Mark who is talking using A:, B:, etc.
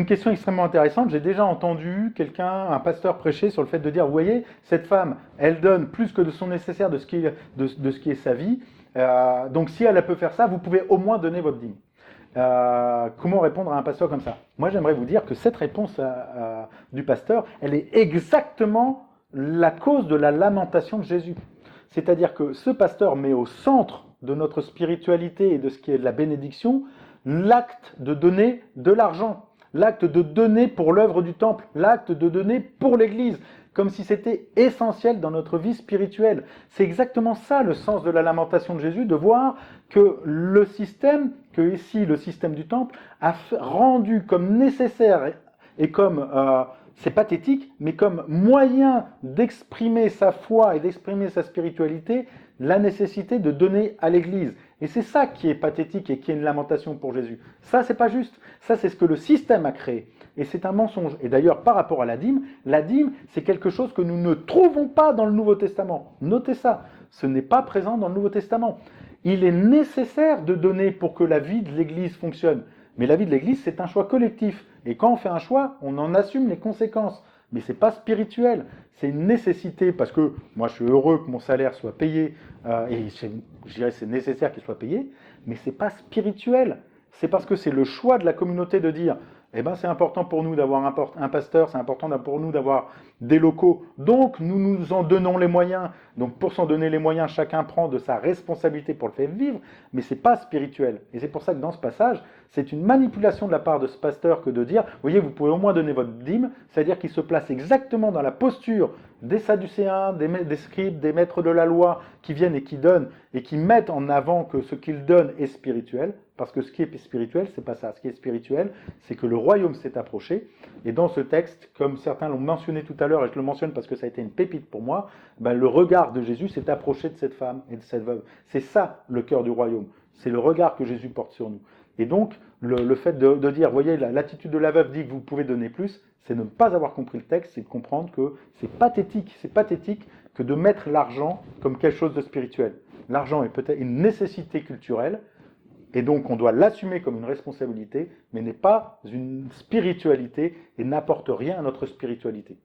A: question extrêmement intéressante. J'ai déjà entendu un pasteur prêcher sur le fait de dire, vous voyez, cette femme, elle donne plus que de son nécessaire de ce qui est sa vie. Donc si elle peut faire ça, vous pouvez au moins donner votre dîme. Comment répondre à un pasteur comme ça? Moi, j'aimerais vous dire que cette réponse du pasteur, elle est exactement la cause de la lamentation de Jésus. C'est-à-dire que ce pasteur met au centre de notre spiritualité et de ce qui est de la bénédiction l'acte de donner de l'argent, l'acte de donner pour l'œuvre du temple, l'acte de donner pour l'Église, comme si c'était essentiel dans notre vie spirituelle. C'est exactement ça le sens de la lamentation de Jésus, de voir que le système du temple, a rendu comme nécessaire et comme, c'est pathétique, mais comme moyen d'exprimer sa foi et d'exprimer sa spiritualité, la nécessité de donner à l'Église. Et c'est ça qui est pathétique et qui est une lamentation pour Jésus. Ça, c'est pas juste. Ça, c'est ce que le système a créé. Et c'est un mensonge. Et d'ailleurs, par rapport à la dîme, c'est quelque chose que nous ne trouvons pas dans le Nouveau Testament. Notez ça. Ce n'est pas présent dans le Nouveau Testament. Il est nécessaire de donner pour que la vie de l'Église fonctionne. Mais la vie de l'Église, c'est un choix collectif. Et quand on fait un choix, on en assume les conséquences. Mais c'est pas spirituel, c'est une nécessité, parce que moi je suis heureux que mon salaire soit payé, et je dirais que c'est nécessaire qu'il soit payé, mais c'est pas spirituel. C'est parce que c'est le choix de la communauté de dire, eh ben c'est important pour nous d'avoir un pasteur, c'est important pour nous d'avoir des locaux, donc nous nous en donnons les moyens. Donc pour s'en donner les moyens, chacun prend de sa responsabilité pour le faire vivre, mais c'est pas spirituel. Et c'est pour ça que dans ce passage, c'est une manipulation de la part de ce pasteur que de dire, vous voyez, vous pouvez au moins donner votre dîme, c'est-à-dire qu'il se place exactement dans la posture des sadducéens, des scribes, des maîtres de la loi qui viennent et qui donnent et qui mettent en avant que ce qu'ils donnent est spirituel, parce que ce qui est spirituel, c'est pas ça. Ce qui est spirituel, c'est que le royaume s'est approché. Et dans ce texte, comme certains l'ont mentionné tout à l'heure, et je le mentionne parce que ça a été une pépite pour moi, le regard de Jésus s'est approché de cette femme et de cette veuve. C'est ça le cœur du royaume. C'est le regard que Jésus porte sur nous. Et donc, le fait de dire, voyez, l'attitude de la veuve dit que vous pouvez donner plus, c'est ne pas avoir compris le texte, c'est de comprendre que c'est pathétique que de mettre l'argent comme quelque chose de spirituel. L'argent est peut-être une nécessité culturelle, et donc on doit l'assumer comme une responsabilité, mais n'est pas une spiritualité et n'apporte rien à notre spiritualité.